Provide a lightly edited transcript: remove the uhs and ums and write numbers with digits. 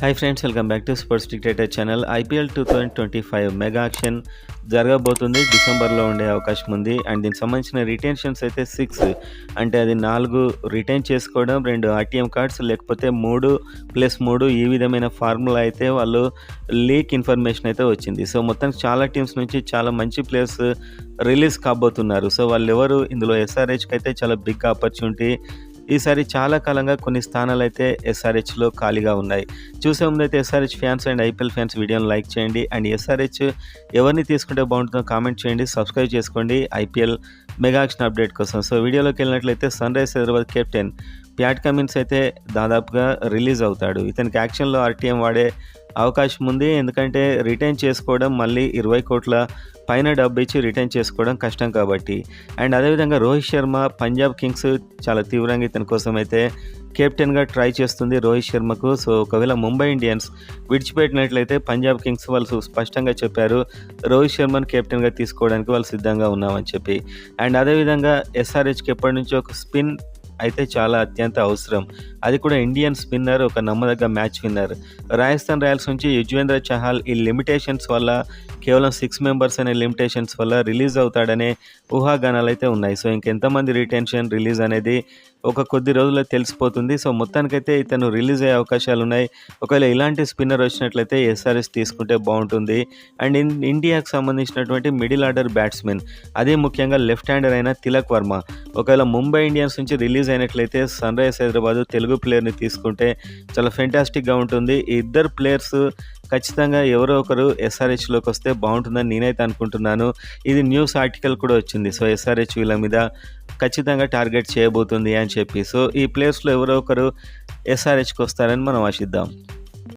Hi friends, welcome back to sports dictator channel. IPL 2025 mega action జరగబోతుంది. డిసెంబర్లో ఉండే అవకాశం ఉంది. అండ్ దీనికి సంబంధించిన రిటెన్షన్స్ అయితే 6, అంటే అది 4 రిటైన్ చేసుకోవడం, 2 ఆర్టీఎం కార్డ్స్, లేకపోతే 3+3 ఈ విధమైన ఫార్ములా అయితే వాళ్ళు లీక్ ఇన్ఫర్మేషన్ అయితే వచ్చింది. సో మొత్తానికి చాలా టీమ్స్ నుంచి చాలా మంచి ప్లేయర్స్ రిలీజ్ కాబోతున్నారు. సో వాళ్ళు ఎవరు ఇందులో ఎస్ఆర్హెచ్కి అయితే చాలా బిగ్ ఆపర్చునిటీ. ఈసారి చాలా కాలంగా కొన్ని స్థానాలు అయితే ఎస్ఆర్హెచ్లో ఖాళీగా ఉన్నాయి. చూసే ముందైతే SRH fans and IPL fans వీడియోని లైక్ చేయండి. అండ్ ఎస్ఆర్హెచ్ ఎవరిని తీసుకుంటే బాగుంటుందో కామెంట్ చేయండి, సబ్స్క్రైబ్ చేసుకోండి ఐపీఎల్ మెగా యాక్షన్ అప్డేట్ కోసం. సో వీడియోలోకి వెళ్ళినట్లయితే Sunrisers Hyderabad captain Pat Cummins అయితే దాదాపుగా రిలీజ్ అవుతాడు. ఇతనికి యాక్షన్లో ఆర్టీఎం వాడే అవకాశం ఉంది. ఎందుకంటే రిటైన్ చేసుకోవడం మళ్ళీ 20 కోట్ల పైన డబ్బు ఇచ్చి రిటైన్ చేసుకోవడం కష్టం కాబట్టి. అండ్ అదేవిధంగా రోహిత్ శర్మ పంజాబ్ కింగ్స్ చాలా తీవ్రంగా ఇతని కోసం అయితే కెప్టెన్గా ట్రై చేస్తుంది రోహిత్ శర్మకు. సో ఒకవేళ ముంబై ఇండియన్స్ విడిచిపెట్టినట్లయితే పంజాబ్ కింగ్స్ వాళ్ళు స్పష్టంగా చెప్పారు రోహిత్ శర్మను కెప్టెన్గా తీసుకోవడానికి వాళ్ళు సిద్ధంగా ఉన్నామని చెప్పి. అండ్ అదేవిధంగా ఎస్ఆర్హెచ్కి ఎప్పటి నుంచో ఒక స్పిన్ అయితే చాలా అత్యంత అవసరం. అది కూడా ఇండియన్ స్పిన్నర్, ఒక నమ్మదగ్గ మ్యాచ్ విన్నర్. రాజస్థాన్ రాయల్స్ నుంచి యుజ్వేంద్ర చహల్ ఈ లిమిటేషన్స్ వల్ల, కేవలం 6 మెంబర్స్ అనే లిమిటేషన్స్ వల్ల రిలీజ్ అవుతాడనే ఊహాగానాలు అయితే ఉన్నాయి. సో ఇంకెంతమంది రిటెన్షన్ రిలీజ్ అనేది ఒక కొద్ది రోజుల్లో తెలిసిపోతుంది. సో మొత్తానికైతే ఇతను రిలీజ్ అయ్యే అవకాశాలు ఉన్నాయి. ఒకవేళ ఇలాంటి స్పిన్నర్ వచ్చినట్లయితే ఎస్ఆర్ఎస్ తీసుకుంటే బాగుంటుంది. అండ్ ఇండియాకు సంబంధించినటువంటి మిడిల్ ఆర్డర్ బ్యాట్స్మెన్, అదే ముఖ్యంగా లెఫ్ట్ హ్యాండర్ అయిన తిలక్ వర్మ, ఒకవేళ ముంబై ఇండియన్స్ నుంచి రిలీజ్ అయినట్లయితే సన్ రైజర్స్ హైదరాబాద్ తెలుగు ప్లేయర్ని తీసుకుంటే చాలా ఫెంటాస్టిక్గా ఉంటుంది. ఈ ఇద్దరు ప్లేయర్స్ ఖచ్చితంగా ఎవరో ఒకరు ఎస్ఆర్హెచ్లోకి వస్తే బాగుంటుందని నేనైతే అనుకుంటున్నాను. ఇది న్యూస్ ఆర్టికల్ కూడా వచ్చింది. సో ఎస్ఆర్హెచ్ వీళ్ళ మీద ఖచ్చితంగా టార్గెట్ చేయబోతుంది అని చెప్పి. సో ఈ ప్లేయర్స్లో ఎవరో ఒకరు ఎస్ఆర్హెచ్కి వస్తారని మనం ఆశిద్దాం.